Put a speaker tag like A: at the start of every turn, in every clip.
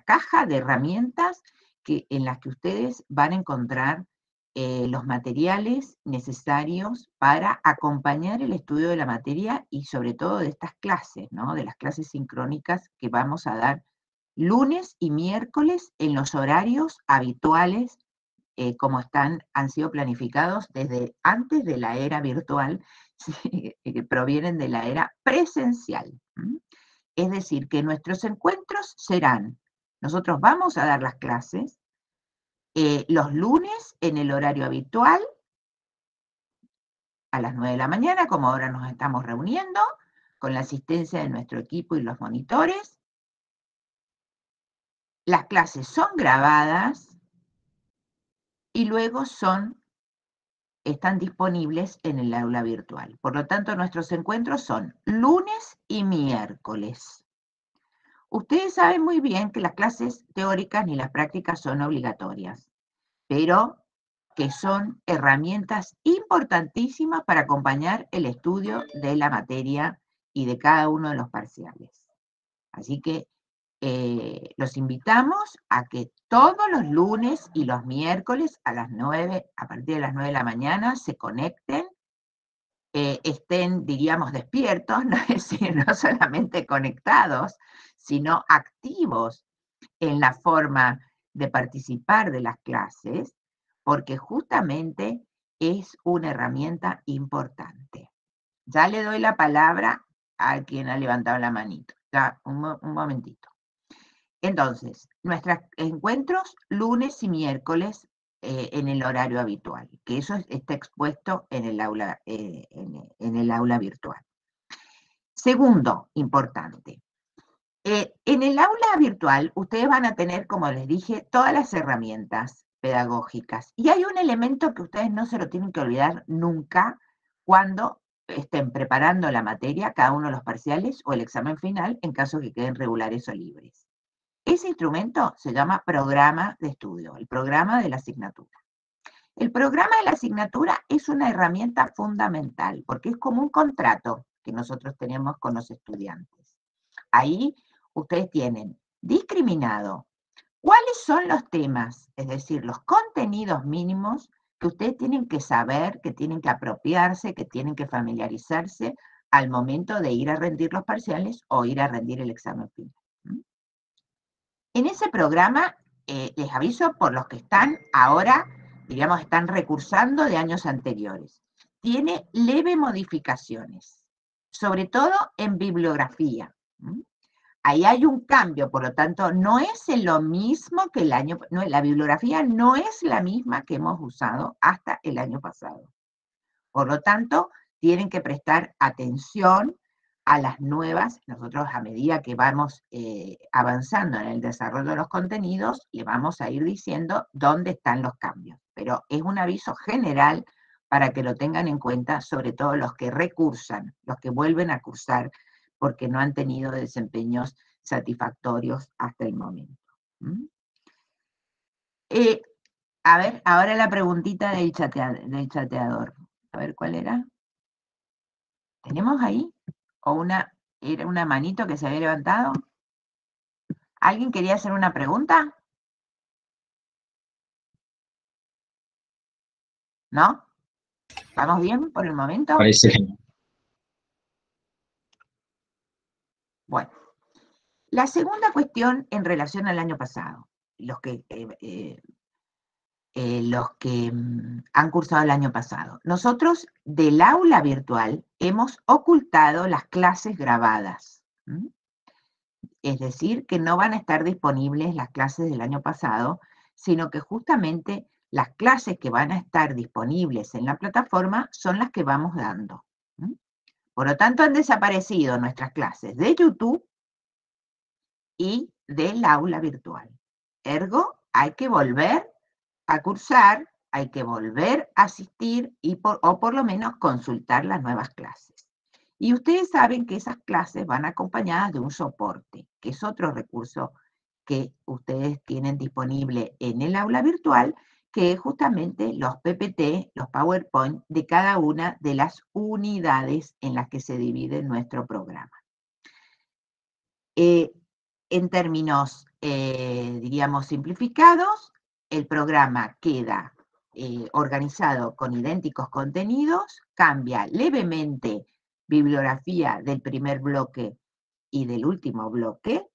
A: caja de herramientas en las que ustedes van a encontrar los materiales necesarios para acompañar el estudio de la materia y sobre todo de estas clases, ¿no? De las clases sincrónicas que vamos a dar lunes y miércoles en los horarios habituales, como han sido planificados desde antes de la era virtual, ¿sí? Que provienen de la era presencial. Es decir, que nuestros encuentros serán, nosotros vamos a dar las clases los lunes en el horario habitual, a las 9 de la mañana, como ahora nos estamos reuniendo, con la asistencia de nuestro equipo y los monitores. Las clases son grabadas y luego están disponibles en el aula virtual. Por lo tanto, nuestros encuentros son lunes y miércoles. Ustedes saben muy bien que las clases teóricas ni las prácticas son obligatorias, pero que son herramientas importantísimas para acompañar el estudio de la materia y de cada uno de los parciales. Así que los invitamos a que todos los lunes y los miércoles a partir de las 9 de la mañana, se conecten, estén, diríamos, despiertos, ¿no? Es decir, no solamente conectados, sino activos en la forma de participar de las clases, porque justamente es una herramienta importante. Ya le doy la palabra a quien ha levantado la manito. Ya, un momentito. Entonces, nuestros encuentros lunes y miércoles en el horario habitual, que eso está expuesto en el aula, en el aula virtual. Segundo, importante. En el aula virtual, ustedes van a tener, como les dije, todas las herramientas pedagógicas. Y hay un elemento que ustedes no se lo tienen que olvidar nunca cuando estén preparando la materia, cada uno de los parciales o el examen final, en caso que queden regulares o libres. Ese instrumento se llama programa de estudio, el programa de la asignatura. El programa de la asignatura es una herramienta fundamental, porque es como un contrato que nosotros tenemos con los estudiantes. Ahí ustedes tienen discriminado cuáles son los temas, es decir, los contenidos mínimos que ustedes tienen que saber, que tienen que apropiarse, que tienen que familiarizarse al momento de ir a rendir los parciales o ir a rendir el examen final. En ese programa, les aviso por los que están ahora, diríamos, están recursando de años anteriores. Tiene leve modificaciones, sobre todo en bibliografía. Ahí hay un cambio, por lo tanto, no es lo mismo que la bibliografía no es la misma que hemos usado hasta el año pasado. Por lo tanto, tienen que prestar atención a las nuevas. Nosotros, a medida que vamos avanzando en el desarrollo de los contenidos, le vamos a ir diciendo dónde están los cambios. Pero es un aviso general para que lo tengan en cuenta, sobre todo los que recursan, los que vuelven a cursar, porque no han tenido desempeños satisfactorios hasta el momento. A ver, ahora la preguntita del chateador. A ver, ¿cuál era? ¿Tenemos ahí? ¿O era una manito que se había levantado? ¿Alguien quería hacer una pregunta? ¿No? ¿Estamos bien por el momento?
B: Parece.
A: Bueno, la segunda cuestión en relación al año pasado, los que han cursado el año pasado. Nosotros del aula virtual hemos ocultado las clases grabadas. Es decir, que no van a estar disponibles las clases del año pasado, sino que justamente las clases que van a estar disponibles en la plataforma son las que vamos dando. Por lo tanto, han desaparecido nuestras clases de YouTube y del aula virtual. Ergo, hay que volver a cursar, hay que volver a asistir o por lo menos consultar las nuevas clases. Y ustedes saben que esas clases van acompañadas de un soporte, que es otro recurso que ustedes tienen disponible en el aula virtual, que es justamente los PPT, los PowerPoint de cada una de las unidades en las que se divide nuestro programa. En términos diríamos, simplificados. El programa queda organizado con idénticos contenidos, cambia levemente bibliografía del primer bloque y del último bloque,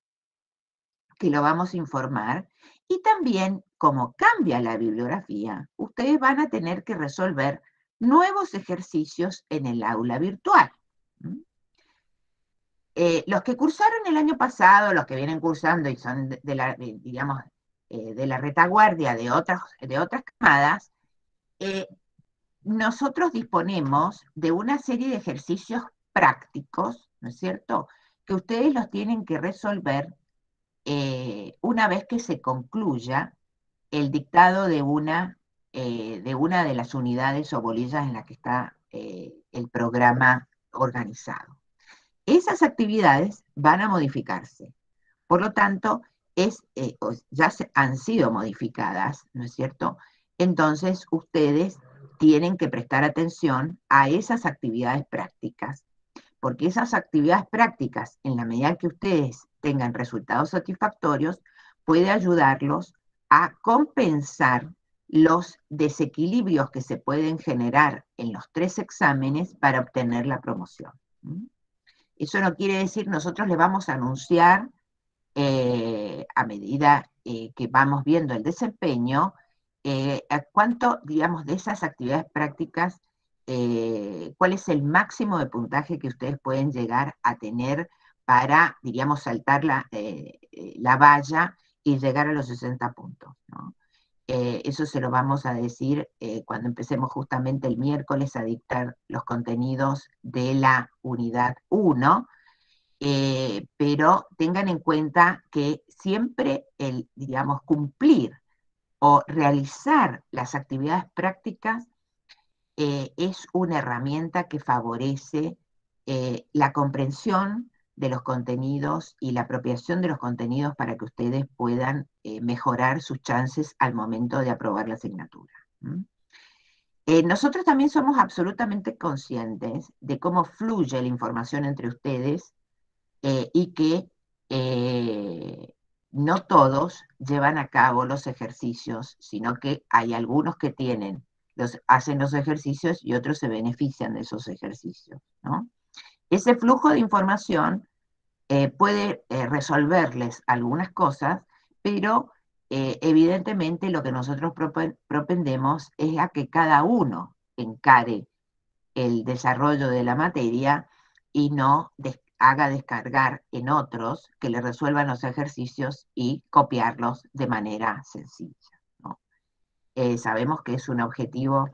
A: que lo vamos a informar, y también, como cambia la bibliografía, ustedes van a tener que resolver nuevos ejercicios en el aula virtual. Los que cursaron el año pasado, los que vienen cursando y son digamos, de la retaguardia de otras camadas, nosotros disponemos de una serie de ejercicios prácticos, ¿no es cierto?, que ustedes los tienen que resolver una vez que se concluya el dictado de una de las unidades o bolillas en la que está el programa organizado. Esas actividades van a modificarse. Por lo tanto, ya han sido modificadas, ¿no es cierto? Entonces, ustedes tienen que prestar atención a esas actividades prácticas, porque esas actividades prácticas, en la medida que ustedes tengan resultados satisfactorios, puede ayudarlos a compensar los desequilibrios que se pueden generar en los 3 exámenes para obtener la promoción. Eso no quiere decir, nosotros les vamos a anunciar a medida que vamos viendo el desempeño, cuánto, digamos, de esas actividades prácticas, cuál es el máximo de puntaje que ustedes pueden llegar a tener para, diríamos, saltar la valla y llegar a los 60 puntos, ¿no? Eso se lo vamos a decir cuando empecemos justamente el miércoles a dictar los contenidos de la unidad 1, pero tengan en cuenta que siempre digamos, cumplir o realizar las actividades prácticas es una herramienta que favorece la comprensión de los contenidos y la apropiación de los contenidos para que ustedes puedan mejorar sus chances al momento de aprobar la asignatura. Nosotros también somos absolutamente conscientes de cómo fluye la información entre ustedes y que no todos llevan a cabo los ejercicios, sino que hay algunos que hacen los ejercicios y otros se benefician de esos ejercicios, ¿no? Ese flujo de información puede resolverles algunas cosas, pero evidentemente lo que nosotros propendemos es a que cada uno encare el desarrollo de la materia y no haga descargar en otros que le resuelvan los ejercicios y copiarlos de manera sencilla, ¿no? Sabemos que es un objetivo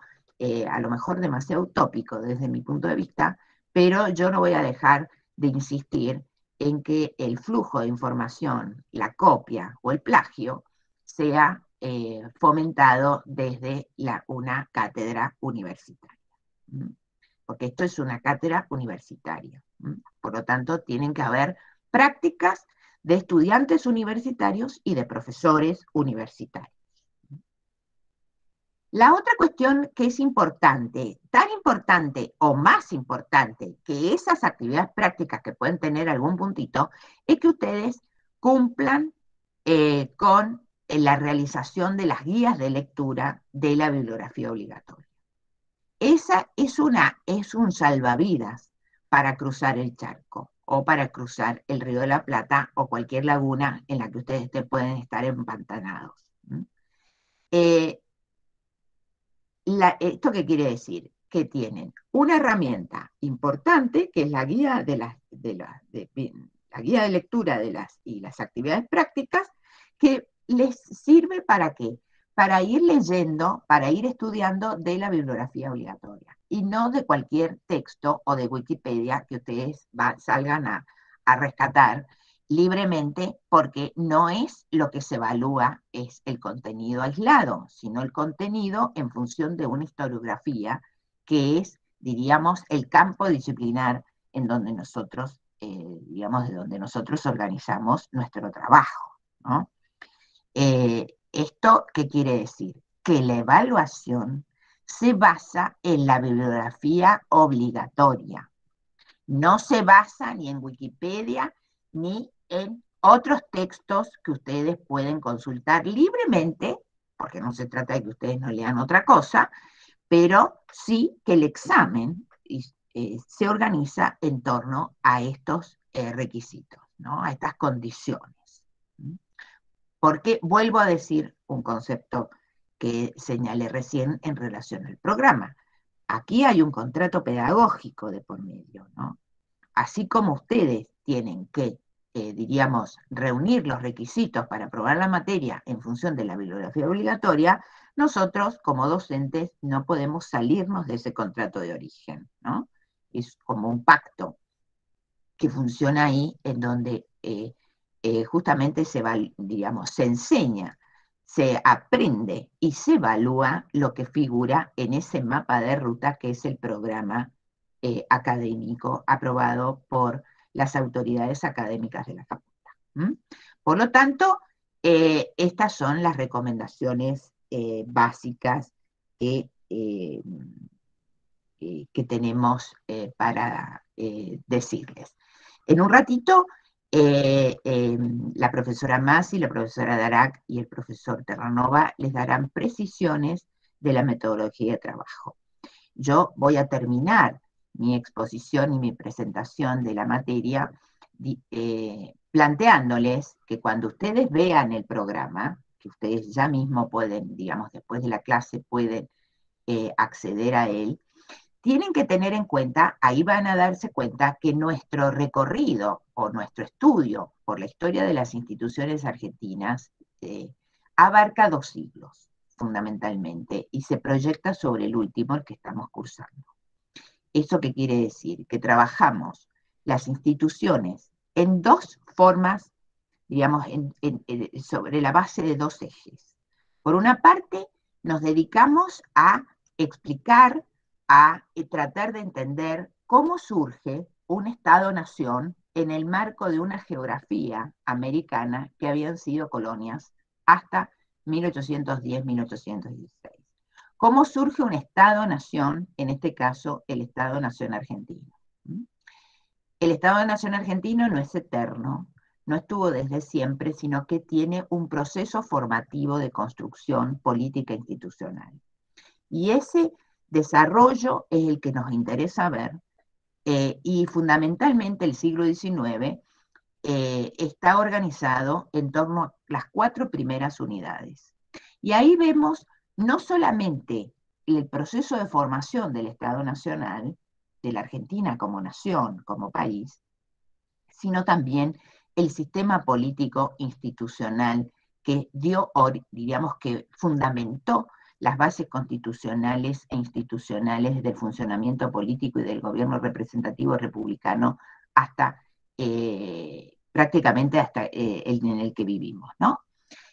A: a lo mejor demasiado utópico desde mi punto de vista, pero yo no voy a dejar de insistir en que el flujo de información, la copia o el plagio sea fomentado desde una cátedra universitaria. Porque esto es una cátedra universitaria. Por lo tanto, tienen que haber prácticas de estudiantes universitarios y de profesores universitarios. La otra cuestión que es importante, tan importante o más importante que esas actividades prácticas que pueden tener algún puntito, es que ustedes cumplan con la realización de las guías de lectura de la bibliografía obligatoria. Esa es un salvavidas para cruzar el charco o para cruzar el Río de la Plata o cualquier laguna en la que ustedes pueden estar empantanados. ¿Esto qué quiere decir? Que tienen una herramienta importante, que es la guía la guía de lectura y las actividades prácticas, que les sirve ¿para qué? Para ir leyendo, para ir estudiando de la bibliografía obligatoria, y no de cualquier texto o de Wikipedia que ustedes salgan a rescatar libremente, porque no es lo que se evalúa, es el contenido aislado, sino el contenido en función de una historiografía, que es, diríamos, el campo disciplinar en donde nosotros, digamos, de donde nosotros organizamos nuestro trabajo, ¿no? ¿Esto qué quiere decir? Que la evaluación se basa en la bibliografía obligatoria. No se basa ni en Wikipedia ni en otros textos que ustedes pueden consultar libremente, porque no se trata de que ustedes no lean otra cosa, pero sí que el examen se organiza en torno a estos requisitos, ¿no? A estas condiciones. Porque vuelvo a decir un concepto que señalé recién en relación al programa. Aquí hay un contrato pedagógico de por medio, ¿no? Así como ustedes tienen que, diríamos, reunir los requisitos para aprobar la materia en función de la bibliografía obligatoria, nosotros como docentes no podemos salirnos de ese contrato de origen, ¿no? Es como un pacto que funciona ahí en donde justamente digamos, se enseña, se aprende y se evalúa lo que figura en ese mapa de ruta que es el programa académico aprobado por las autoridades académicas de la facultad. Por lo tanto, estas son las recomendaciones básicas que tenemos para decirles. En un ratito, la profesora Masi, la profesora Darac y el profesor Terranova les darán precisiones de la metodología de trabajo. Yo voy a terminar mi exposición y mi presentación de la materia planteándoles que cuando ustedes vean el programa, que ustedes ya mismo pueden, digamos, después de la clase pueden acceder a él, tienen que tener en cuenta, ahí van a darse cuenta que nuestro recorrido o nuestro estudio por la historia de las instituciones argentinas abarca 2 siglos, fundamentalmente, y se proyecta sobre el último, el que estamos cursando. ¿Eso qué quiere decir? Que trabajamos las instituciones en 2 formas, digamos, sobre la base de 2 ejes. Por una parte, nos dedicamos a explicar, a tratar de entender cómo surge un Estado-nación en el marco de una geografía americana que habían sido colonias hasta 1810-1816. ¿Cómo surge un Estado-nación, en este caso el Estado-nación argentino? El Estado-nación argentino no es eterno, no estuvo desde siempre, sino que tiene un proceso formativo de construcción política e institucional. Y ese desarrollo es el que nos interesa ver, y fundamentalmente el siglo XIX está organizado en torno a las 4 primeras unidades. Y ahí vemos no solamente el proceso de formación del Estado Nacional, de la Argentina como nación, como país, sino también el sistema político institucional que diríamos que fundamentó las bases constitucionales e institucionales del funcionamiento político y del gobierno representativo republicano hasta prácticamente hasta en el que vivimos, ¿no?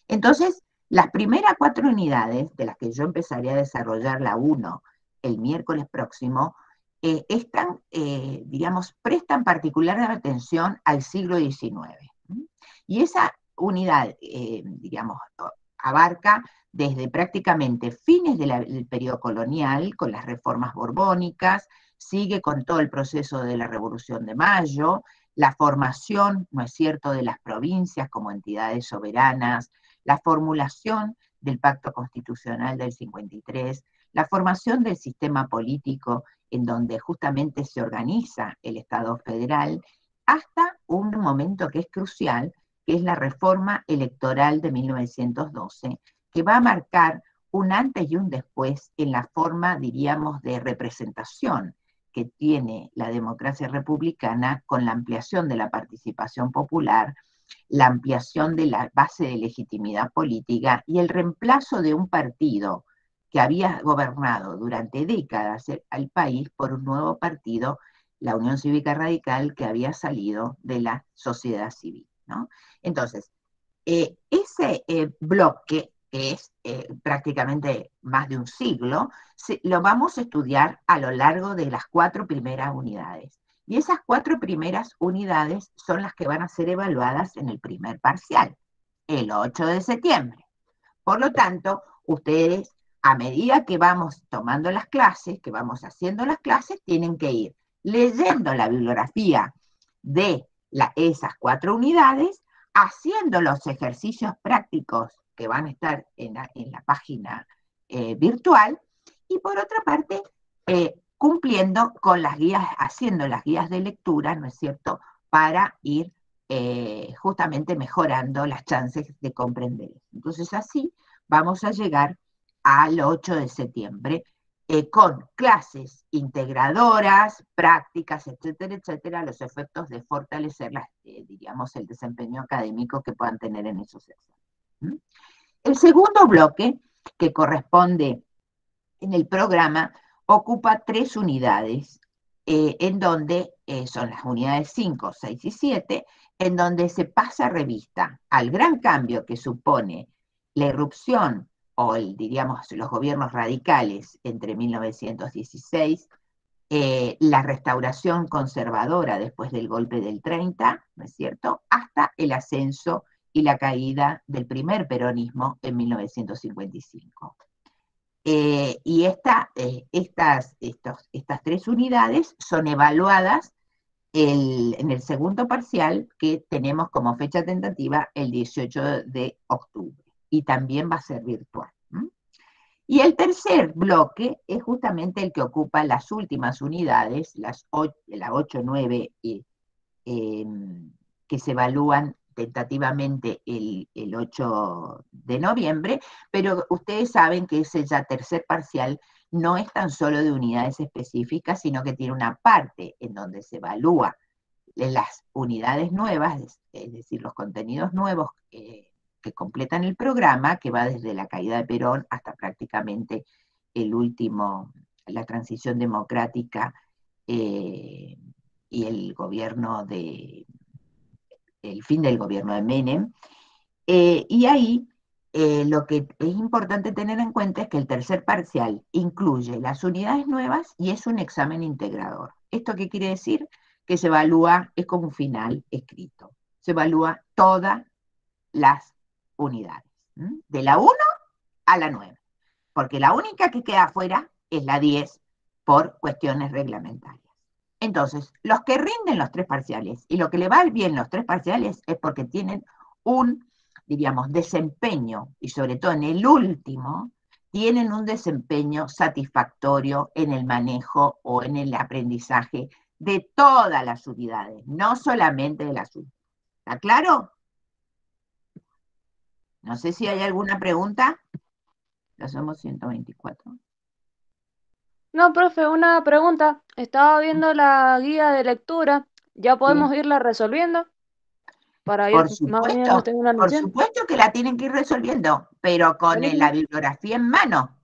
A: Entonces, las primeras 4 unidades, de las que yo empezaré a desarrollar la 1 el miércoles próximo, digamos, prestan particular atención al siglo XIX. Y esa unidad, digamos, abarca desde prácticamente fines del periodo colonial, con las reformas borbónicas, sigue con todo el proceso de la Revolución de Mayo, la formación, ¿no es cierto?, de las provincias como entidades soberanas, la formulación del Pacto Constitucional del 53, la formación del sistema político en donde justamente se organiza el Estado federal, hasta un momento que es crucial, que es la reforma electoral de 1912, que va a marcar un antes y un después en la forma, diríamos, de representación que tiene la democracia republicana con la ampliación de la participación popular, la ampliación de la base de legitimidad política y el reemplazo de un partido que había gobernado durante décadas al país por un nuevo partido, la Unión Cívica Radical, que había salido de la sociedad civil, ¿no? Entonces, ese bloque, que es prácticamente más de un siglo, lo vamos a estudiar a lo largo de las 4 primeras unidades. Y esas 4 primeras unidades son las que van a ser evaluadas en el primer parcial, el 8 de septiembre. Por lo tanto, ustedes, a medida que vamos tomando las clases, que vamos haciendo las clases, tienen que ir leyendo la bibliografía de esas 4 unidades, haciendo los ejercicios prácticos que van a estar en la página virtual, y por otra parte, cumpliendo con las guías, haciendo las guías de lectura, ¿no es cierto?, para ir justamente mejorando las chances de comprender. Entonces así vamos a llegar al 8 de septiembre, con clases integradoras, prácticas, etcétera, etcétera, los efectos de fortalecer diríamos, el desempeño académico que puedan tener en esos exámenes. El segundo bloque, que corresponde en el programa, ocupa 3 unidades, en donde son las unidades 5, 6 y 7, en donde se pasa revista al gran cambio que supone la irrupción o diríamos, los gobiernos radicales entre 1916, la restauración conservadora después del golpe del 30, ¿no es cierto?, hasta el ascenso y la caída del primer peronismo en 1955. Y estas 3 unidades son evaluadas en el segundo parcial, que tenemos como fecha tentativa el 18 de octubre, y también va a ser virtual. Y el tercer bloque es justamente el que ocupa las últimas unidades, la 8, 9, que se evalúan tentativamente el 8 de noviembre, pero ustedes saben que ese ya tercer parcial no es tan solo de unidades específicas, sino que tiene una parte en donde se evalúa las unidades nuevas, es decir, los contenidos nuevos que completan el programa, que va desde la caída de Perón hasta prácticamente la transición democrática y el fin del gobierno de Menem. Y ahí lo que es importante tener en cuenta es que el tercer parcial incluye las unidades nuevas y es un examen integrador. ¿Esto qué quiere decir? Que se evalúa, es como un final escrito, se evalúa todas las unidades, de la 1 a la 9, porque la única que queda afuera es la 10 por cuestiones reglamentarias. Entonces, los que rinden los 3 parciales y lo que le va bien los 3 parciales es porque tienen un, diríamos, desempeño, y sobre todo en el último, tienen un desempeño satisfactorio en el manejo o en el aprendizaje de todas las unidades, no solamente de las últimas. ¿Está claro? No sé si hay alguna pregunta. Ya somos 124.
B: No, profe, una pregunta. Estaba viendo la guía de lectura. ¿Ya
A: Sí.
B: podemos irla resolviendo para ir más o menos teniendo una
A: Por
B: noción?
A: supuesto que la tienen que ir resolviendo, pero con la
B: Buenísimo.
A: bibliografía en mano,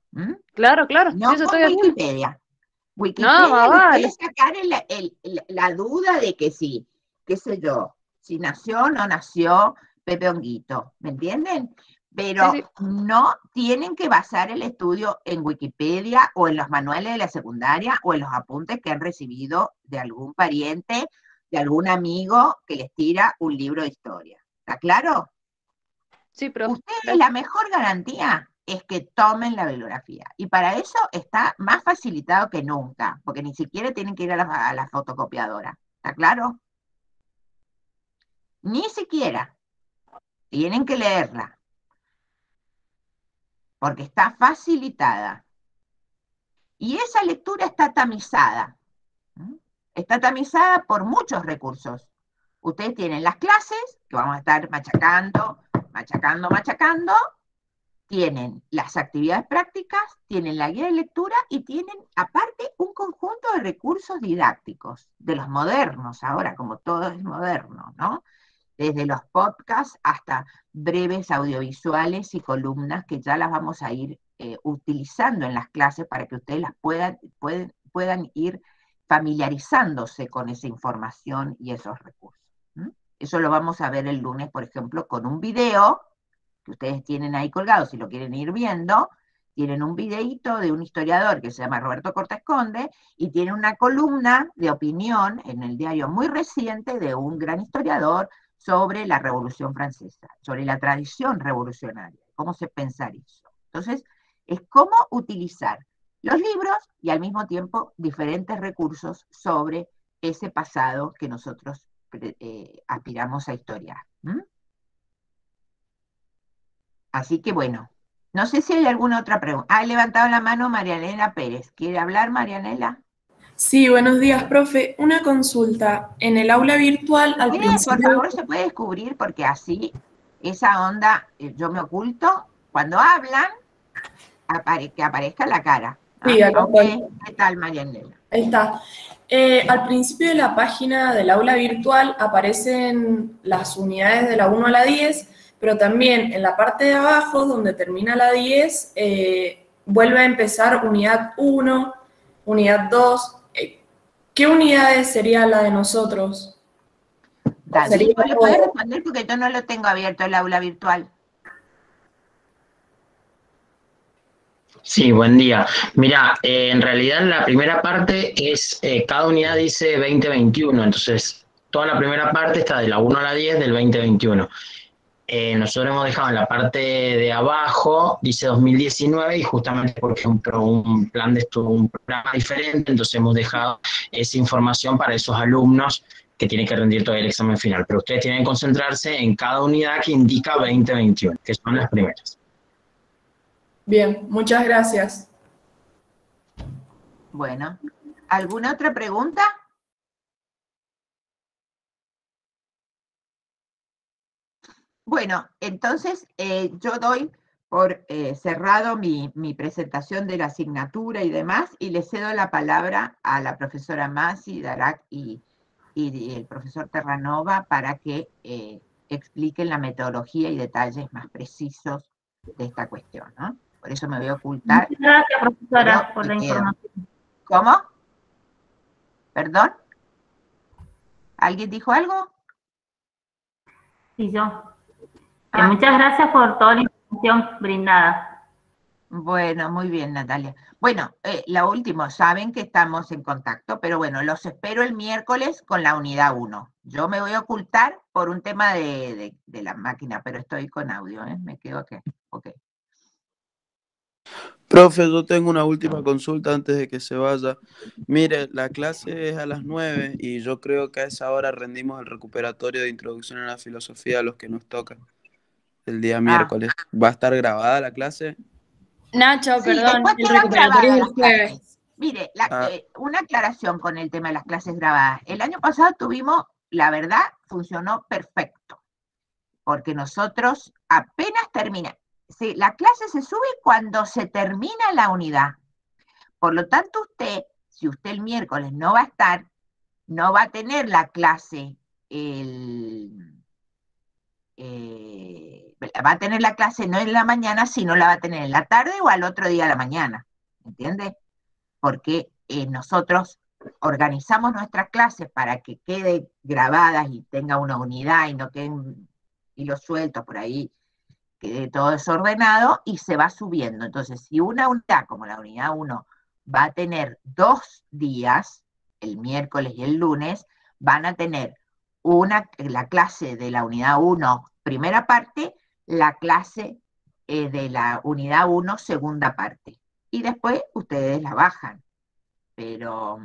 B: Claro, claro. Sí,
A: no
B: eso
A: con
B: estoy haciendo.
A: Wikipedia.
B: No,
A: Wikipedia
B: más
A: les puede
B: vale.
A: sacar la duda de que sí, qué sé yo, si nació o no nació Pepe Honguito, ¿me entienden?
B: Sí,
A: Pero
B: sí.
A: no tienen que basar el estudio en Wikipedia o en los manuales de la secundaria o en los apuntes que han recibido de algún pariente, de algún amigo que les tira un libro de historia. ¿Está claro?
B: Sí, profe.
A: Ustedes la
B: Gracias.
A: mejor garantía es que tomen la bibliografía. Y para eso está más facilitado que nunca, porque ni siquiera tienen que ir a la fotocopiadora. ¿Está claro? Ni siquiera tienen que leerla, porque está facilitada. Y esa lectura está tamizada. Está tamizada por muchos recursos. Ustedes tienen las clases, que vamos a estar machacando, machacando, machacando, tienen las actividades prácticas, tienen la guía de lectura y tienen aparte un conjunto de recursos didácticos, de los modernos ahora, como todo es moderno, ¿no? Desde los podcasts hasta breves audiovisuales y columnas que ya las vamos a ir utilizando en las clases para que ustedes las puedan ir familiarizándose con esa información y esos recursos. Eso lo vamos a ver el lunes, por ejemplo, con un video que ustedes tienen ahí colgado, si lo quieren ir viendo, tienen un videíto de un historiador que se llama Roberto Cortés Conde, y tiene una columna de opinión en el diario muy reciente de un gran historiador sobre la Revolución Francesa, sobre la tradición revolucionaria, cómo se pensar eso. Entonces, es cómo utilizar los libros y al mismo tiempo diferentes recursos sobre ese pasado que nosotros aspiramos a historiar. Así que bueno, no sé si hay alguna otra pregunta. Ha levantado la mano Marianela Pérez. ¿Quiere hablar, Marianela?
C: Sí, buenos días, profe. Una consulta. En el aula virtual, al
A: Por
C: principio...
A: favor, se puede descubrir porque así esa onda, yo me oculto. Cuando hablan, que aparezca la cara.
C: Sí,
A: ¿Ah?
C: acá
A: Ok,
C: estoy.
A: ¿qué tal, Marianela?
C: Ahí está. Al principio de la página del aula virtual aparecen las unidades de la 1 a la 10, pero también en la parte de abajo, donde termina la 10, vuelve a empezar unidad 1, unidad 2. ¿Qué unidades sería la de nosotros?
A: David,
C: Sería
A: ¿vos le podés
C: todo.
A: responder porque yo no lo tengo abierto el aula virtual?
D: Sí, buen día. Mira, en realidad la primera parte es, cada unidad dice 2021, entonces toda la primera parte está de la 1 a la 10 del 2021. Nosotros hemos dejado en la parte de abajo, dice 2019, y justamente porque es un plan de estudio, un programa diferente, entonces hemos dejado esa información para esos alumnos que tienen que rendir todo el examen final. Pero ustedes tienen que concentrarse en cada unidad que indica 2021, que son las primeras.
C: Bien, muchas gracias.
A: Bueno, ¿alguna otra pregunta? Bueno, entonces yo doy por cerrado mi presentación de la asignatura y demás, y le cedo la palabra a la profesora Masi, Darak y el profesor Terranova para que expliquen la metodología y detalles más precisos de esta cuestión, ¿no? Por eso me voy a ocultar.
E: Muchas gracias, profesora, por la información.
A: ¿Cómo? ¿Perdón? ¿Alguien dijo algo?
E: Sí, yo. Muchas gracias por toda la información brindada.
A: Bueno, muy bien, Natalia. Bueno, lo último, saben que estamos en contacto, pero bueno, los espero el miércoles con la unidad 1. Yo me voy a ocultar por un tema de la máquina, pero estoy con audio, ¿eh? Me quedo aquí. Ok.
F: Profe, yo tengo una última consulta antes de que se vaya. Mire, la clase es a las 9 y yo creo que a esa hora rendimos el recuperatorio de introducción a la filosofía a los que nos toca el día miércoles. ¿Va a estar grabada la clase?
C: Nacho,
A: Sí,
C: perdón,
A: después
C: el
A: quedan
C: recuperatorio
A: grabadas
C: es
A: las
C: el jueves.
A: clases. Mire,
F: Ah,
A: una aclaración con el tema de las clases grabadas. El año pasado tuvimos, la verdad, funcionó perfecto, porque nosotros apenas termina. Sí, la clase se sube cuando se termina la unidad. Por lo tanto, usted, si usted el miércoles no va a estar, no va a tener la clase va a tener la clase no en la mañana, sino la va a tener en la tarde o al otro día a la mañana, ¿entiende? Porque nosotros organizamos nuestras clases para que queden grabadas y tenga una unidad y no queden hilos sueltos por ahí, quede todo desordenado y se va subiendo. Entonces, si una unidad como la unidad 1 va a tener 2 días, el miércoles y el lunes, van a tener la clase de la unidad 1, primera parte, la clase de la unidad 1, segunda parte. Y después ustedes la bajan, pero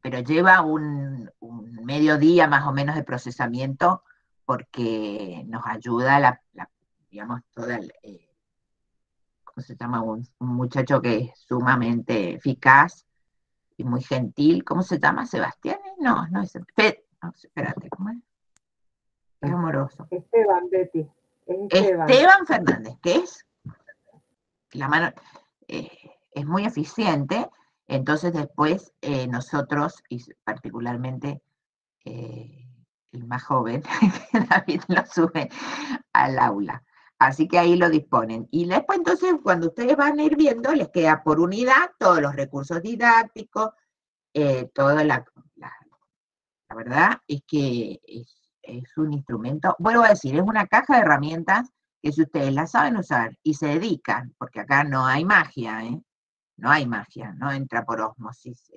A: lleva un mediodía más o menos de procesamiento porque nos ayuda digamos, toda ¿cómo se llama? Un muchacho que es sumamente eficaz y muy gentil. ¿Cómo se llama? ¿Sebastián? No, no es. No, espérate, ¿cómo es? Es amoroso.
G: Esteban, Betty.
A: Esteban Fernández, que es la mano, es muy eficiente. Entonces después nosotros, y particularmente el más joven, David lo sube al aula. Así que ahí lo disponen. Y después entonces, cuando ustedes van a ir viendo, les queda por unidad todos los recursos didácticos, toda la verdad es que es un instrumento, vuelvo a decir, es una caja de herramientas que si ustedes la saben usar y se dedican, porque acá no hay magia, ¿eh? No hay magia, no entra por ósmosis.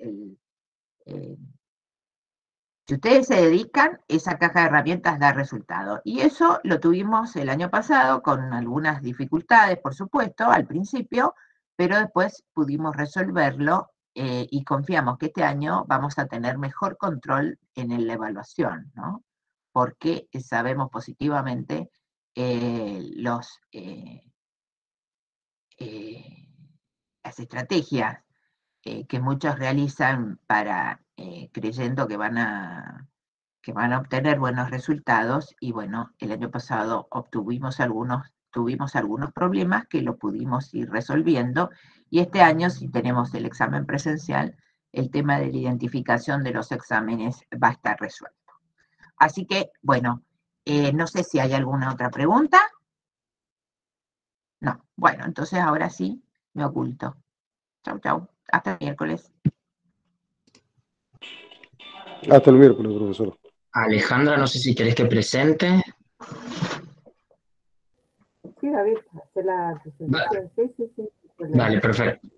A: Si ustedes se dedican, esa caja de herramientas da resultado. Y eso lo tuvimos el año pasado con algunas dificultades, por supuesto, al principio, pero después pudimos resolverlo y confiamos que este año vamos a tener mejor control en la evaluación, ¿no? Porque sabemos positivamente las estrategias que muchos realizan creyendo que van a obtener buenos resultados, y bueno, el año pasado tuvimos algunos problemas que lo pudimos ir resolviendo, y este año, si tenemos el examen presencial, el tema de la identificación de los exámenes va a estar resuelto. Así que, bueno, no sé si hay alguna otra pregunta. No, bueno, entonces ahora sí me oculto. Chau, chau. Hasta el miércoles.
G: Hasta el miércoles, profesor.
D: Alejandra, no sé si querés que presente.
H: Sí, David, hace la presentación. Sí.
D: Dale, perfecto.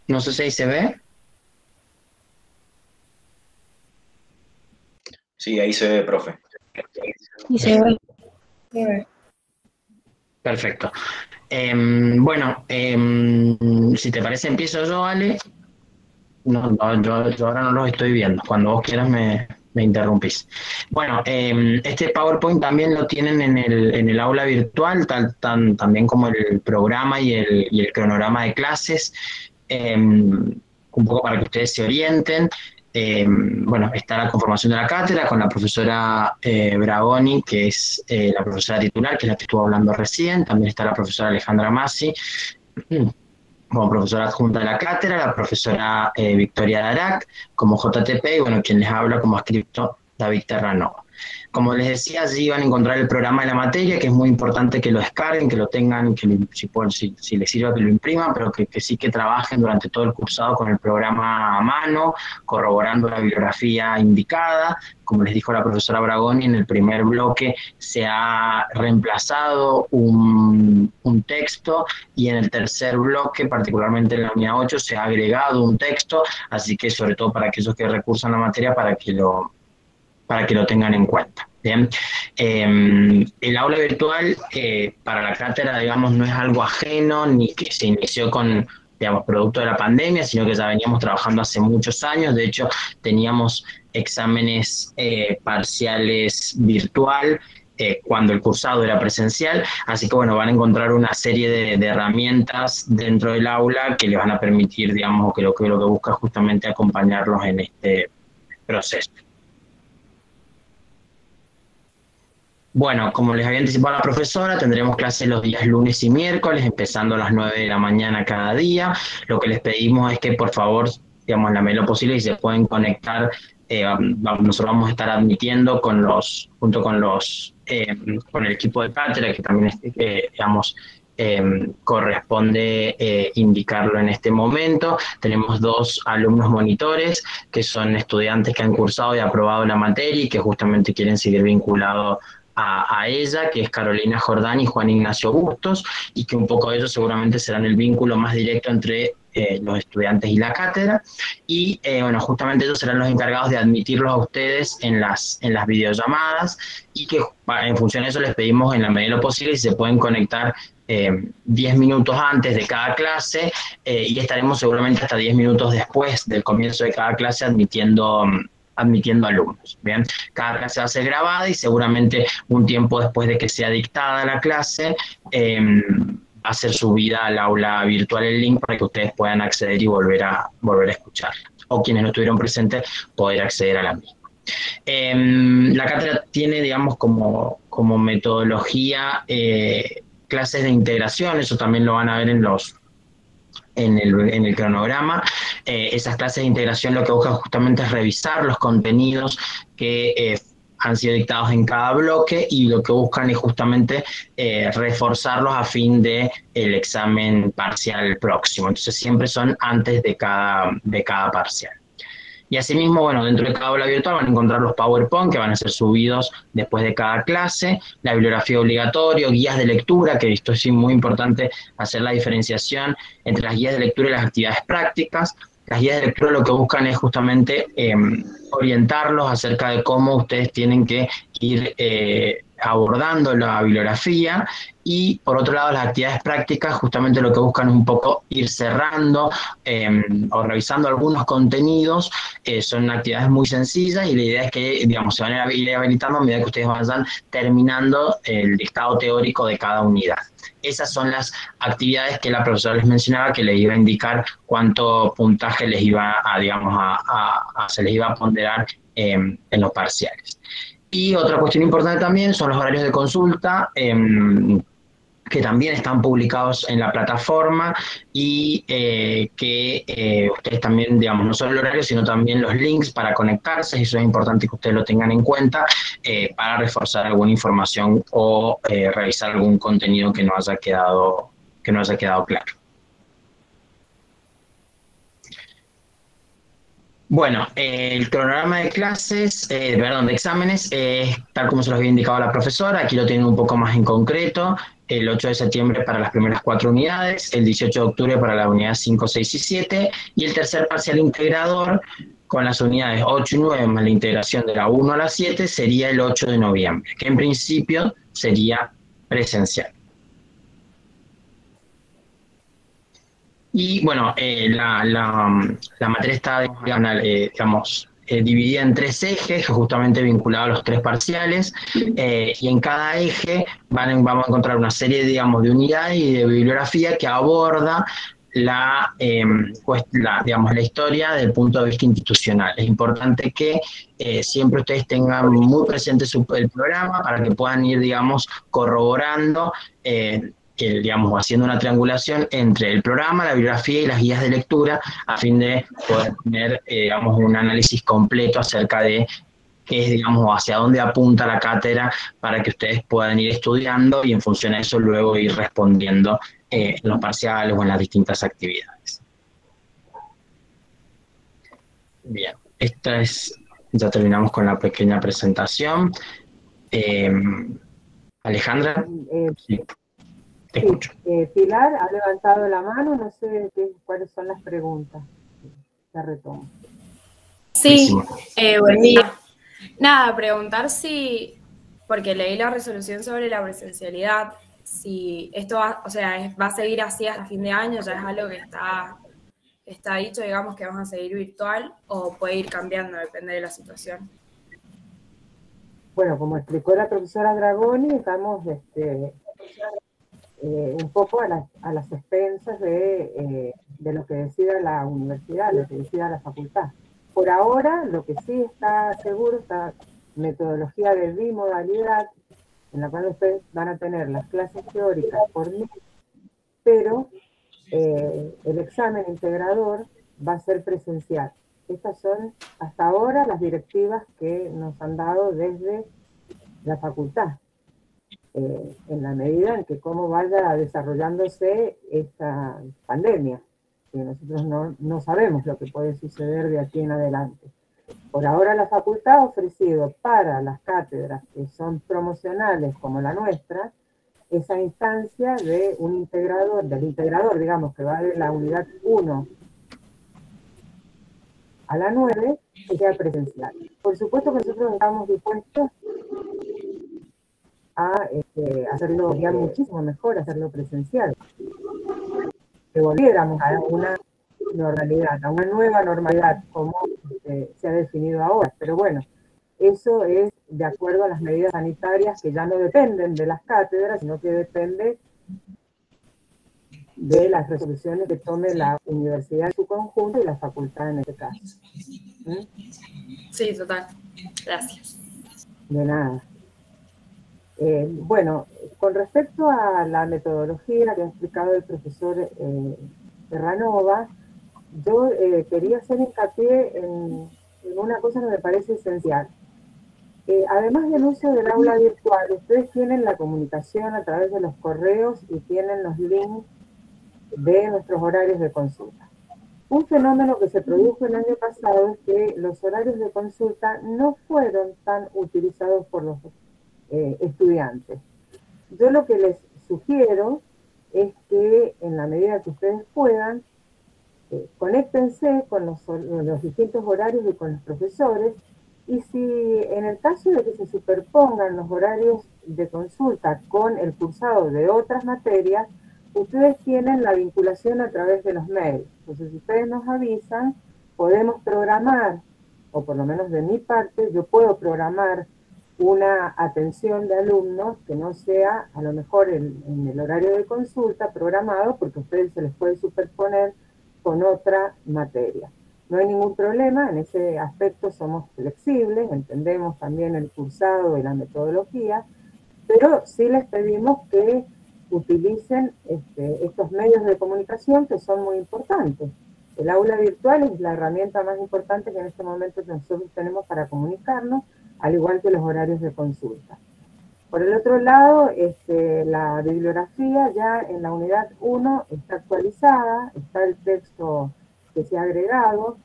D: No sé si ahí se ve.
I: Sí, ahí se ve, profe.
B: Y se ve.
D: Perfecto. Bueno, si te parece, empiezo yo, Ale. No, yo ahora no los estoy viendo. Cuando vos quieras me interrumpís. Bueno, este PowerPoint también lo tienen en el aula virtual, también como el programa y el cronograma de clases, un poco para que ustedes se orienten. Bueno, está la conformación de la cátedra con la profesora Bragoni, que es la profesora titular, que es la que estuvo hablando recién. También está la profesora Alejandra Massi, como profesora adjunta de la cátedra, la profesora Victoria Darac, como JTP, y bueno, quien les habla como adscripto, David Terranova. Como les decía, allí van a encontrar el programa de la materia, que es muy importante que lo descarguen, que lo tengan, que si les sirva que lo impriman, pero que sí que trabajen durante todo el cursado con el programa a mano, corroborando la bibliografía indicada. Como les dijo la profesora Bragoni, en el primer bloque se ha reemplazado un texto, y en el tercer bloque, particularmente en la unidad 8, se ha agregado un texto, así que sobre todo para aquellos que recursan la materia, para que lo tengan en cuenta. Bien. El aula virtual para la cátedra, digamos, no es algo ajeno, ni que se inició con, digamos, producto de la pandemia, sino que ya veníamos trabajando hace muchos años. De hecho, teníamos exámenes parciales virtual cuando el cursado era presencial, así que bueno, van a encontrar una serie de herramientas dentro del aula que les van a permitir, digamos, que lo que busca justamente acompañarlos en este proceso. Bueno, como les había anticipado la profesora, tendremos clases los días lunes y miércoles, empezando a las 9 de la mañana cada día. Lo que les pedimos es que, por favor, digamos, en la medida de lo posible, y se pueden conectar, nosotros vamos a estar admitiendo junto con el equipo de cátedra, que también, digamos, corresponde indicarlo en este momento. Tenemos 2 alumnos monitores, que son estudiantes que han cursado y aprobado la materia y que justamente quieren seguir vinculados a ella, que es Carolina Jordán y Juan Ignacio Bustos, y que un poco ellos seguramente serán el vínculo más directo entre los estudiantes y la cátedra, y bueno, justamente ellos serán los encargados de admitirlos a ustedes en las videollamadas, y que en función de eso les pedimos en la medida de lo posible si se pueden conectar 10 minutos antes de cada clase, y estaremos seguramente hasta 10 minutos después del comienzo de cada clase admitiendo alumnos. Bien, cada clase va a ser grabada y seguramente un tiempo después de que sea dictada la clase va a ser subida al aula virtual el link para que ustedes puedan acceder y volver a escucharla, o quienes no estuvieron presentes poder acceder a la misma. La cátedra tiene, digamos, como metodología clases de integración, eso también lo van a ver en el cronograma. Esas clases de integración lo que buscan justamente es revisar los contenidos que han sido dictados en cada bloque y lo que buscan es justamente reforzarlos a fin de el examen parcial próximo. Entonces siempre son antes de cada parcial. Y asimismo, bueno, dentro de cada aula virtual van a encontrar los PowerPoint que van a ser subidos después de cada clase, la bibliografía obligatoria, guías de lectura, que esto es muy importante hacer la diferenciación entre las guías de lectura y las actividades prácticas. Las guías de lectura lo que buscan es justamente orientarlos acerca de cómo ustedes tienen que ir abordando la bibliografía, y por otro lado las actividades prácticas justamente lo que buscan es un poco ir cerrando o revisando algunos contenidos. Son actividades muy sencillas y la idea es que, digamos, se van a ir habilitando a medida que ustedes vayan terminando el dictado teórico de cada unidad. Esas son las actividades que la profesora les mencionaba, que les iba a indicar cuánto puntaje les iba a, digamos, se les iba a ponderar en los parciales. Y otra cuestión importante también son los horarios de consulta, que también están publicados en la plataforma, y que ustedes también, digamos, no solo el horario, sino también los links para conectarse, y eso es importante que ustedes lo tengan en cuenta para reforzar alguna información o revisar algún contenido que no haya quedado claro. Bueno, el cronograma de clases, de exámenes, tal como se los había indicado la profesora, aquí lo tienen un poco más en concreto: el 8 de septiembre para las primeras 4 unidades, el 18 de octubre para la unidad 5, 6 y 7, y el tercer parcial integrador con las unidades 8 y 9 más la integración de la 1 a la 7 sería el 8 de noviembre, que en principio sería presencial. Y bueno, la materia está, digamos, dividida en 3 ejes, justamente vinculados a los 3 parciales, y en cada eje vamos a encontrar una serie, digamos, de unidades y de bibliografía que aborda digamos, la historia desde el punto de vista institucional. Es importante que siempre ustedes tengan muy presente el programa para que puedan ir, digamos, corroborando, digamos, haciendo una triangulación entre el programa, la bibliografía y las guías de lectura, a fin de poder tener, digamos, un análisis completo acerca de qué es, digamos, hacia dónde apunta la cátedra, para que ustedes puedan ir estudiando y en función a eso luego ir respondiendo en los parciales o en las distintas actividades. Bien, ya terminamos con la pequeña presentación. Alejandra, sí. Te escucho.
H: Pilar ha levantado la mano, no sé cuáles son las preguntas. La retomo.
C: Sí, buen día. Nada, preguntar porque leí la resolución sobre la presencialidad, si esto va a seguir así hasta fin de año, ya es algo que está dicho, digamos, que vamos a seguir virtual, o puede ir cambiando, depende de la situación.
H: Bueno, como explicó la profesora Dragoni, estamos un poco a las expensas de lo que decida la universidad, lo que decida la facultad. Por ahora, lo que sí está seguro, esta metodología de bimodalidad, en la cual ustedes van a tener las clases teóricas por mes, pero el examen integrador va a ser presencial. Estas son, hasta ahora, las directivas que nos han dado desde la facultad. En la medida en que cómo vaya desarrollándose esta pandemia, que nosotros no sabemos lo que puede suceder de aquí en adelante. Por ahora la facultad ha ofrecido para las cátedras que son promocionales como la nuestra, esa instancia de un integrador, del integrador, digamos, que va de la unidad 1 a la 9, que sea presencial. Por supuesto que nosotros estamos dispuestos a hacerlo ya muchísimo mejor, hacerlo presencial. Que volviéramos a una normalidad, a una nueva normalidad, como se ha definido ahora. Pero bueno, eso es de acuerdo a las medidas sanitarias que ya no dependen de las cátedras, sino que depende de las resoluciones que tome la universidad en su conjunto y la facultad en este caso.
C: Sí, total. Gracias.
H: De nada. Bueno, con respecto a la metodología que ha explicado el profesor Terranova, yo quería hacer hincapié en una cosa que me parece esencial. además del uso del aula virtual, ustedes tienen la comunicación a través de los correos y tienen los links de nuestros horarios de consulta. Un fenómeno que se produjo el año pasado es que los horarios de consulta no fueron tan utilizados por los estudiantes. Yo lo que les sugiero es que en la medida que ustedes puedan, conéctense con los distintos horarios y con los profesores, y si en el caso de que se superpongan los horarios de consulta con el cursado de otras materias, ustedes tienen la vinculación a través de los mails. Entonces, si ustedes nos avisan, podemos programar, o por lo menos de mi parte, yo puedo programar una atención de alumnos que no sea, a lo mejor en el horario de consulta programado, porque a ustedes se les puede superponer con otra materia. No hay ningún problema, en ese aspecto somos flexibles, entendemos también el cursado y la metodología, pero sí les pedimos que utilicen estos medios de comunicación que son muy importantes. El aula virtual es la herramienta más importante que en este momento nosotros tenemos para comunicarnos, al igual que los horarios de consulta. Por el otro lado, la bibliografía ya en la unidad 1 está actualizada, está el texto que se ha agregado,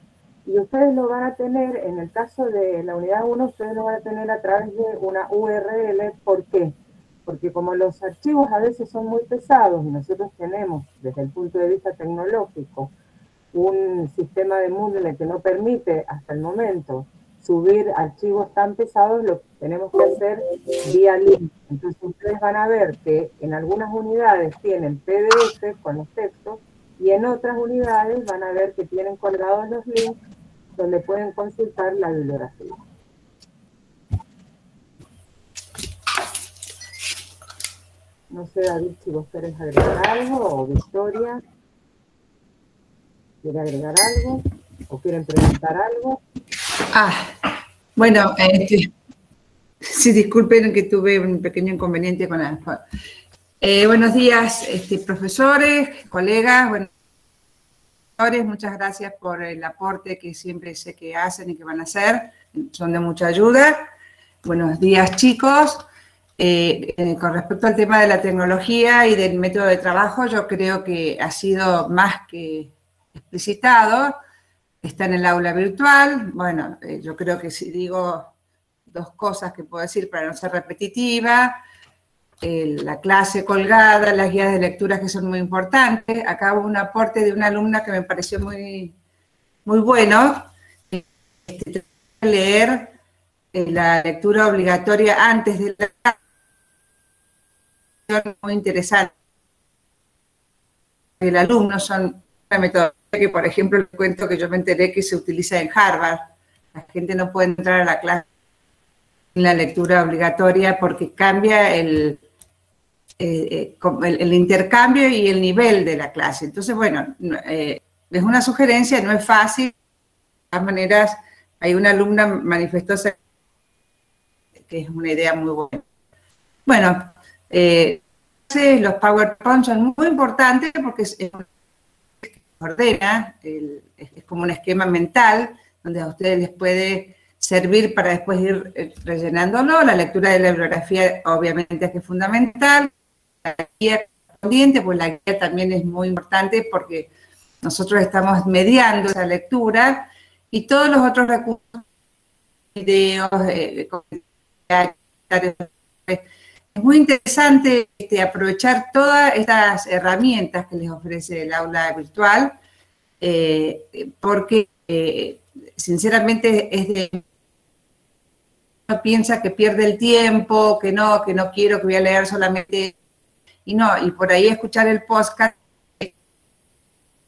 H: y ustedes lo van a tener, en el caso de la unidad 1, ustedes lo van a tener a través de una URL. ¿Por qué? Porque como los archivos a veces son muy pesados y nosotros tenemos, desde el punto de vista tecnológico, un sistema de Moodle que no permite hasta el momento subir archivos tan pesados, lo que tenemos que hacer vía link. Entonces ustedes van a ver que en algunas unidades tienen PDF con los textos y en otras unidades van a ver que tienen colgados los links donde pueden consultar la bibliografía. No sé, David, si vos querés agregar algo, o Victoria, ¿quiere agregar algo? ¿O quieren preguntar algo?
I: Bueno, sí, disculpen que tuve un pequeño inconveniente con la... buenos días, profesores, colegas, muchas gracias por el aporte que siempre sé que hacen y que van a hacer, son de mucha ayuda. Buenos días, chicos. Con respecto al tema de la tecnología y del método de trabajo, yo creo que ha sido más que explicitado. Está en el aula virtual. Bueno, yo creo que si digo dos cosas que puedo decir para no ser repetitiva, la clase colgada, las guías de lecturas que son muy importantes. Acá hubo un aporte de una alumna que me pareció muy, muy bueno, leer la lectura obligatoria antes de la clase, muy interesante. El alumno son una metodología que, por ejemplo, el cuento que yo me enteré que se utiliza en Harvard. La gente no puede entrar a la clase en la lectura obligatoria porque cambia el intercambio y el nivel de la clase. Entonces, bueno, es una sugerencia, no es fácil. De todas maneras, hay una alumna manifestó que es una idea muy buena. Bueno, los PowerPoint son muy importantes porque ordena, es como un esquema mental donde a ustedes les puede servir para después ir rellenándolo. La lectura de la bibliografía obviamente es fundamental. La guía correspondiente, pues la guía también es muy importante porque nosotros estamos mediando esa lectura y todos los otros recursos, videos, es muy interesante aprovechar todas estas herramientas que les ofrece el aula virtual, porque sinceramente uno piensa que pierde el tiempo, que no quiero, que voy a leer solamente, y no, y por ahí escuchar el podcast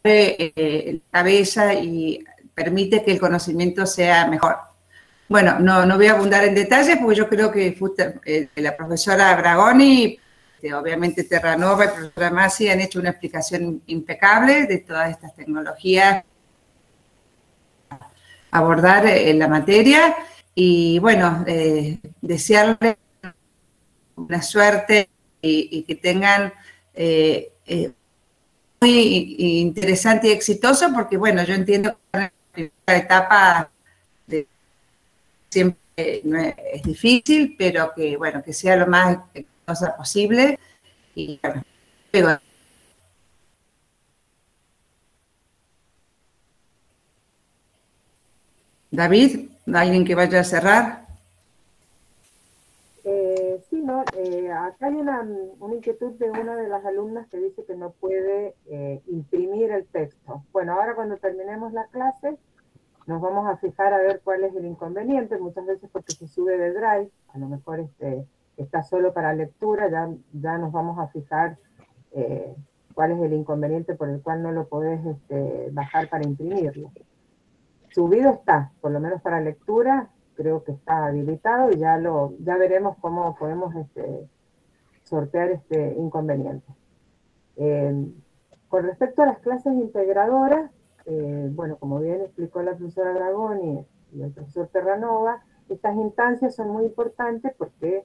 I: la cabeza y permite que el conocimiento sea mejor. Bueno, no voy a abundar en detalles porque yo creo que la profesora Bragoni, obviamente Terranova y la profesora Masi han hecho una explicación impecable de todas estas tecnologías abordar en la materia y bueno, desearles una suerte y que tengan muy interesante y exitoso porque bueno, yo entiendo que en la primera etapa de siempre no es difícil, pero que, bueno, que sea lo más exitosa posible. Y bueno, luego, David, ¿alguien que vaya a cerrar?
H: Sí, no, acá hay una inquietud de una de las alumnas que dice que no puede imprimir el texto. Bueno, ahora cuando terminemos la clase nos vamos a fijar a ver cuál es el inconveniente, muchas veces porque se sube de Drive, a lo mejor está solo para lectura, ya nos vamos a fijar cuál es el inconveniente por el cual no lo podés bajar para imprimirlo. Subido está, por lo menos para lectura, creo que está habilitado y ya veremos cómo podemos sortear este inconveniente. Con respecto a las clases integradoras, bueno, como bien explicó la profesora Dragoni y el profesor Terranova, estas instancias son muy importantes porque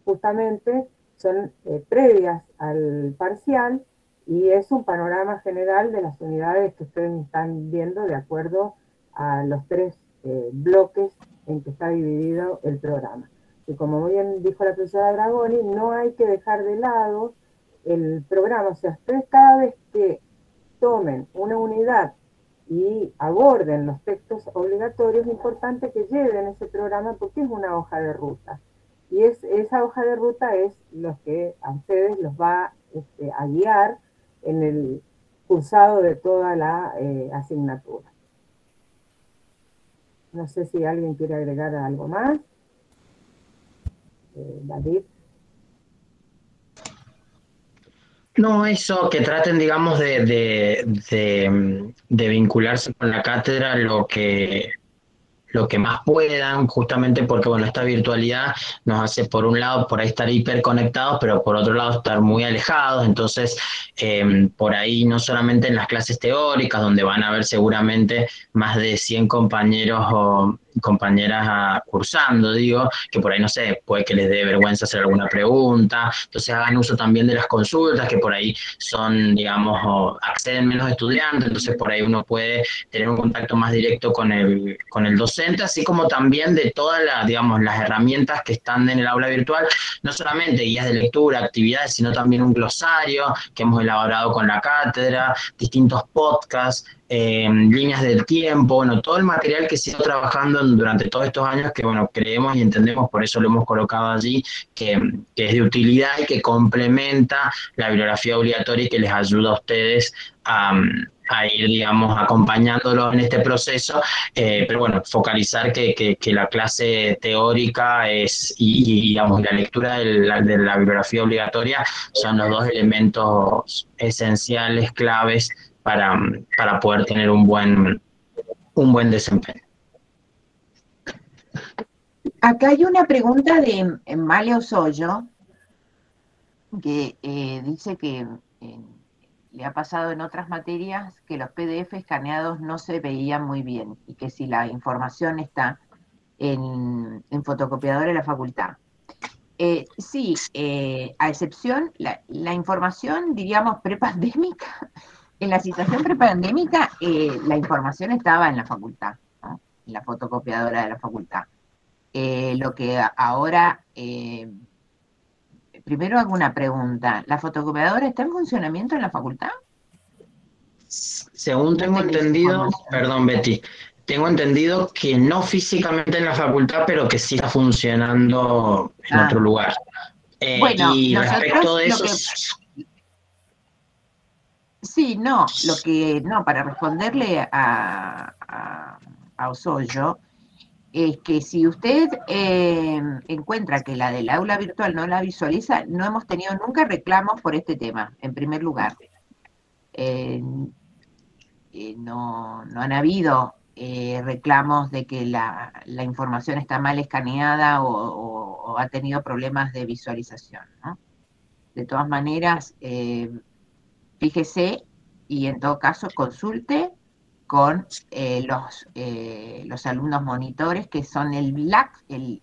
H: justamente son previas al parcial y es un panorama general de las unidades que ustedes están viendo de acuerdo a los 3 bloques en que está dividido el programa. Y como bien dijo la profesora Dragoni, no hay que dejar de lado el programa. O sea, ustedes cada vez que tomen una unidad y aborden los textos obligatorios, es importante que lleven ese programa porque es una hoja de ruta. Y esa hoja de ruta es lo que a ustedes los va a guiar en el cursado de toda la asignatura. No sé si alguien quiere agregar algo más. David.
D: No, eso, que traten, digamos, de vincularse con la cátedra lo que más puedan, justamente porque, bueno, esta virtualidad nos hace, por un lado, por ahí estar hiperconectados, pero por otro lado, estar muy alejados. Entonces, por ahí, no solamente en las clases teóricas, donde van a haber seguramente más de 100 compañeros o compañeras cursando, digo, que por ahí, no sé, puede que les dé vergüenza hacer alguna pregunta. Entonces, hagan uso también de las consultas, que por ahí son, digamos, o acceden menos estudiantes. Entonces, por ahí uno puede tener un contacto más directo con el docente, así como también de todas digamos, las herramientas que están en el aula virtual, no solamente guías de lectura, actividades, sino también un glosario que hemos elaborado con la cátedra, distintos podcasts, líneas del tiempo, bueno, todo el material que se ha ido trabajando durante todos estos años, que, bueno, creemos y entendemos, por eso lo hemos colocado allí, que es de utilidad y que complementa la bibliografía obligatoria y que les ayuda a ustedes a ir, digamos, acompañándolos en este proceso, pero bueno, focalizar que la clase teórica digamos, la lectura de la bibliografía obligatoria son los 2 elementos esenciales, claves, para poder tener un buen desempeño.
A: Acá hay una pregunta de Male Osoyo, que dice que le ha pasado en otras materias que los PDF escaneados no se veían muy bien y que si la información está en fotocopiadora de la facultad. Sí, a excepción, la información, diríamos, prepandémica, en la situación prepandémica, la información estaba en la facultad, ¿no? En la fotocopiadora de la facultad. Lo que ahora... primero hago una pregunta. ¿La fotocopiadora está en funcionamiento en la facultad?
D: Según tengo entendido, perdón Betty, tengo entendido que no físicamente en la facultad, pero que sí está funcionando en otro lugar.
A: Bueno,
D: y respecto de eso...
A: Sí, no, para responderle a Osoyo, es que si usted encuentra que la del aula virtual no la visualiza, no hemos tenido nunca reclamos por este tema, en primer lugar. No han habido reclamos de que la información está mal escaneada o ha tenido problemas de visualización, ¿no? De todas maneras, fíjese y en todo caso consulte con los alumnos monitores, que son el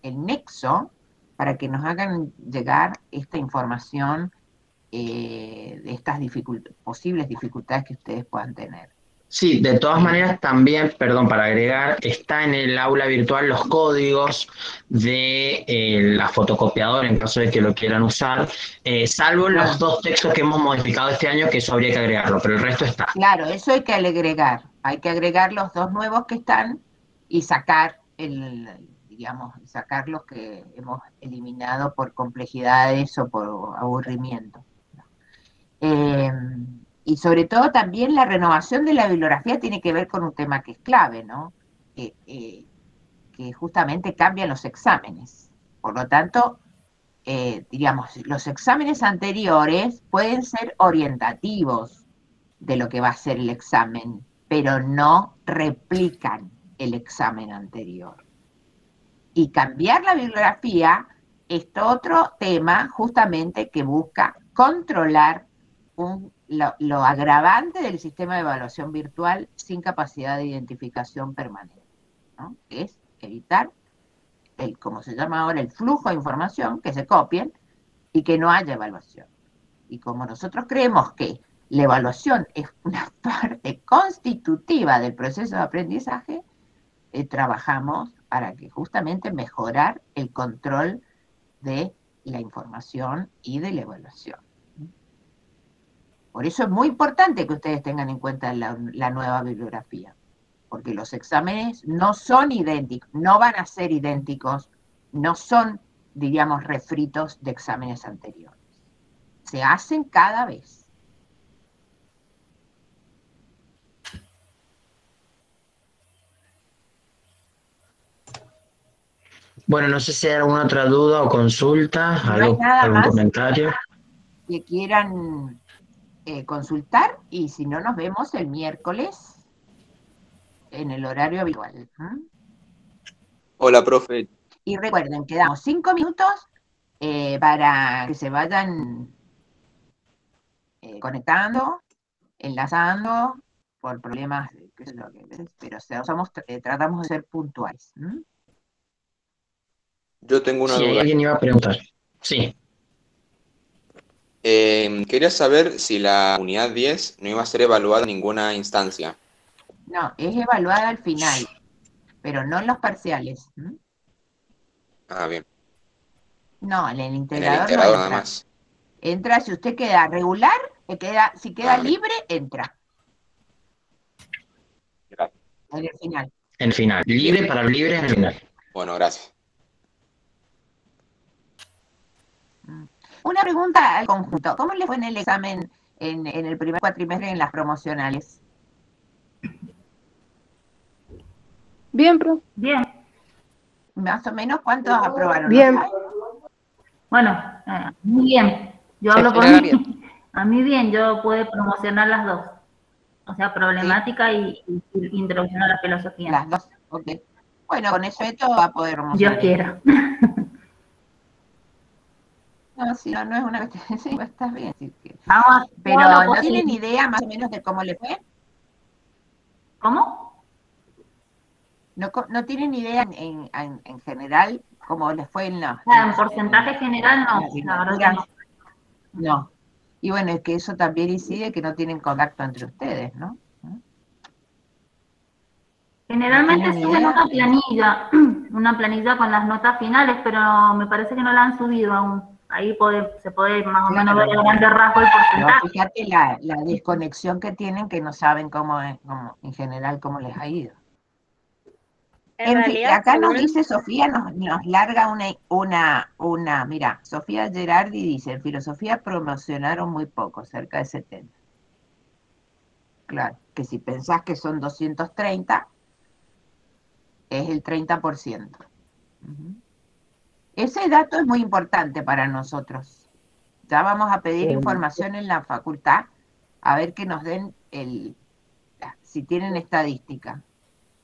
A: nexo para que nos hagan llegar esta información de estas posibles dificultades que ustedes puedan tener.
D: Sí, de todas maneras también, perdón, para agregar, está en el aula virtual los códigos de la fotocopiadora en caso de que lo quieran usar, salvo los 2 textos que hemos modificado este año, que eso habría que agregarlo, pero el resto está.
A: Claro, eso hay que agregar los 2 nuevos que están y sacar sacar los que hemos eliminado por complejidades o por aburrimiento. Y sobre todo también la renovación de la bibliografía tiene que ver con un tema que es clave, ¿no? Que justamente cambian los exámenes. Por lo tanto, los exámenes anteriores pueden ser orientativos de lo que va a ser el examen, pero no replican el examen anterior. Y cambiar la bibliografía es otro tema justamente que busca controlar lo agravante del sistema de evaluación virtual sin capacidad de identificación permanente, ¿no? Es evitar como se llama ahora, el flujo de información, que se copien y que no haya evaluación. Y como nosotros creemos que la evaluación es una parte constitutiva del proceso de aprendizaje, trabajamos para que justamente mejorar el control de la información y de la evaluación. Por eso es muy importante que ustedes tengan en cuenta la nueva bibliografía, porque los exámenes no son idénticos, no van a ser idénticos, no son, diríamos, refritos de exámenes anteriores. Se hacen cada vez.
D: Bueno, no sé si hay alguna otra duda o consulta,
A: No hay nada
D: algún
A: más
D: comentario.
A: que quieran consultar, y si no, nos vemos el miércoles en el horario habitual.
J: Hola, profe.
A: Y recuerden, quedamos 5 minutos para que se vayan conectando, enlazando, por problemas, pero tratamos de ser puntuales.
J: Yo tengo una duda.
D: Alguien iba a preguntar. Sí.
J: Quería saber si la unidad 10 no iba a ser evaluada en ninguna instancia.
A: No, es evaluada al final, pero no en los parciales.
J: Ah, bien.
A: No, en el
J: En el
A: integrador
J: integrador
A: no
J: nada
A: entra.
J: más.
A: Entra si usted queda regular, si queda
J: bien.
A: libre, entra.
J: Gracias.
A: En el final.
D: En el final. Libre para los libres en el final.
J: Bueno, gracias.
A: Una pregunta al conjunto. ¿Cómo le fue en el examen en el primer cuatrimestre en las promocionales?
B: Bien, profe.
E: Bien.
A: Más o menos, ¿cuántos aprobaron?
B: Bien.
E: Bueno, muy bien. Yo hablo por mí. A mí bien, yo pude promocionar las dos. O sea, problemática y introducción a la filosofía.
A: Las dos, ok. Bueno, con eso esto va a poder
E: Dios
A: promocionar.
E: quiera.
A: No, si no, no es una cuestión, sí, estás bien. Sí,
E: todo
A: pero
E: lo
A: ¿no
E: posible.
A: tienen idea más o menos de cómo le fue?
E: ¿Cómo?
A: ¿No tienen idea en general cómo les fue en los...
E: En porcentaje general no, la verdad que no.
A: No. Y bueno, es que eso también incide que no tienen contacto entre ustedes, ¿no?
E: Generalmente
A: ¿No
E: sí
A: tienen
E: en
A: idea?
E: una planilla con las notas finales, pero me parece que no la han subido aún. Ahí se puede más o menos ver el grande rasgo el porcentaje.
A: No, fíjate la desconexión que tienen, que no saben cómo en general cómo les ha ido. En fin, acá nos dice Sofía, nos larga una, mira, Sofía Gerardi dice, en filosofía promocionaron muy poco, cerca de 70. Claro, que si pensás que son 230, es el 30%. Ese dato es muy importante para nosotros. Ya vamos a pedir información en la facultad, a ver que nos den si tienen estadística,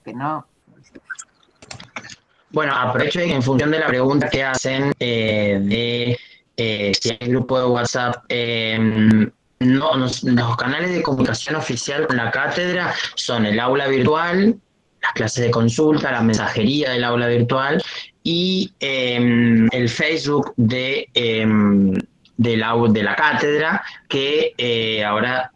A: que no...
D: Bueno, aprovecho en función de la pregunta que hacen si hay grupo de WhatsApp, los canales de comunicación oficial con la cátedra son el aula virtual, las clases de consulta, la mensajería del aula virtual y el Facebook de la cátedra, que ahora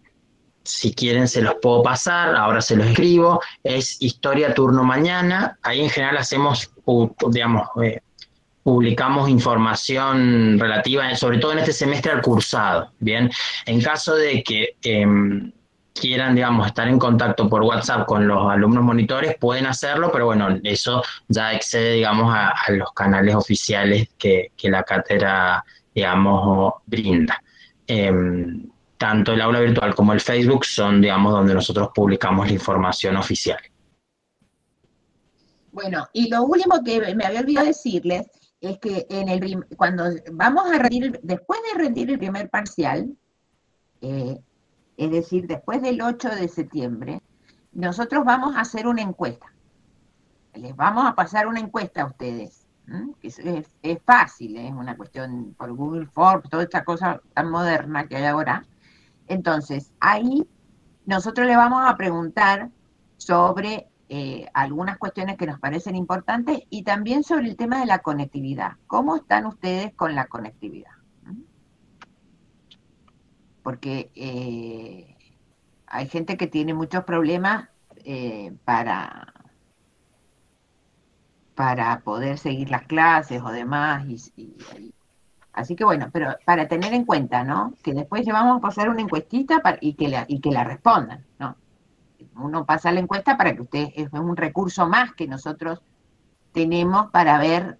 D: si quieren se los puedo pasar, ahora se los escribo, es Historia Turno Mañana. Ahí en general hacemos, digamos, publicamos información relativa, sobre todo en este semestre, al cursado. Bien, en caso de que quieran, digamos, estar en contacto por WhatsApp con los alumnos monitores, pueden hacerlo, pero bueno, eso ya excede, digamos, a los canales oficiales que la cátedra, digamos, brinda. Tanto el aula virtual como el Facebook son, digamos, donde nosotros publicamos la información oficial.
A: Bueno, y lo último que me había olvidado decirles es que cuando vamos a rendir, después de rendir el primer parcial, es decir, después del 8 de septiembre, nosotros vamos a hacer una encuesta. Les vamos a pasar una encuesta a ustedes. Es fácil, es una cuestión por Google Forms, toda esta cosa tan moderna que hay ahora. Entonces, ahí nosotros le vamos a preguntar sobre algunas cuestiones que nos parecen importantes y también sobre el tema de la conectividad. ¿Cómo están ustedes con la conectividad? Porque hay gente que tiene muchos problemas para poder seguir las clases o demás. Así que bueno, pero para tener en cuenta, ¿no? Que después le vamos a pasar una encuestita y que la respondan, ¿no? Uno pasa la encuesta para que ustedes, es un recurso más que nosotros tenemos para ver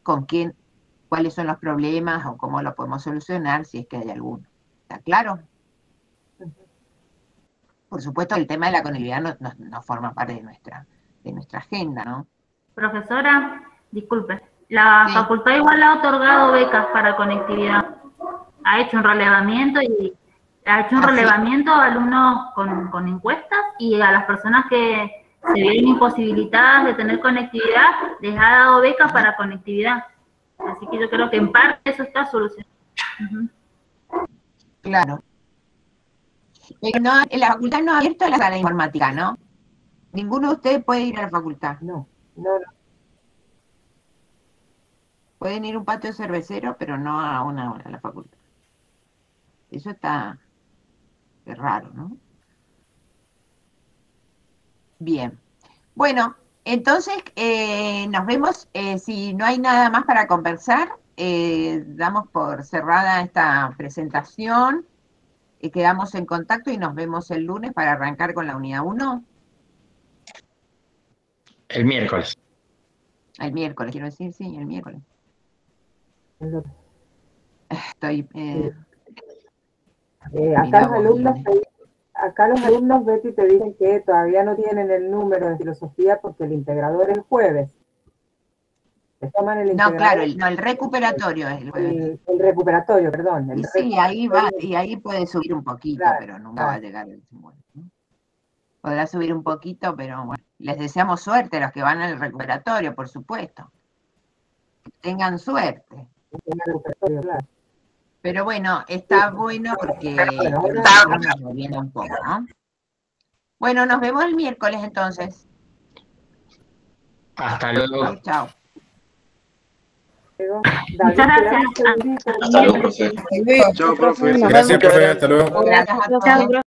A: cuáles son los problemas o cómo lo podemos solucionar si es que hay alguno. ¿Está claro? Por supuesto, el tema de la conectividad no forma parte de nuestra agenda, ¿no?
E: Profesora, disculpe, la facultad igual ha otorgado becas para conectividad. Ha hecho un relevamiento a alumnos con encuestas, y a las personas que se vieron imposibilitadas de tener conectividad, les ha dado becas para conectividad. Así que yo creo que en parte eso está solucionado.
A: Claro. Pero no, la facultad no ha abierto la sala de informática, ¿no? Ninguno de ustedes puede ir a la facultad.
H: No.
A: Pueden ir a un patio cervecero, pero no a una hora a la facultad. Eso está raro, ¿no? Bien. Bueno, entonces nos vemos. Si no hay nada más para conversar, damos por cerrada esta presentación. Quedamos en contacto y nos vemos el lunes para arrancar con la unidad 1.
D: El miércoles.
A: El miércoles, quiero decir, sí, el miércoles. Estoy...
H: acá los alumnos, Betty, te dicen que todavía no tienen el número de filosofía porque el integrador es el jueves. Toman el
A: no, claro, el recuperatorio es el jueves.
H: El recuperatorio, perdón.
A: Sí, ahí va, y ahí puede subir un poquito, claro, pero nunca va a llegar al 50, ¿no? Podrá subir un poquito, pero bueno, les deseamos suerte a los que van al recuperatorio, por supuesto. Que tengan suerte.
H: Claro.
A: Pero bueno, está bueno porque nos reviene un poco, ¿no? Bueno, nos vemos el miércoles entonces.
D: Hasta luego.
A: Chao.
E: Muchas gracias.
J: Hasta luego, profe.
G: Chao, profe. Gracias, profe. Hasta luego.
A: Gracias a todos.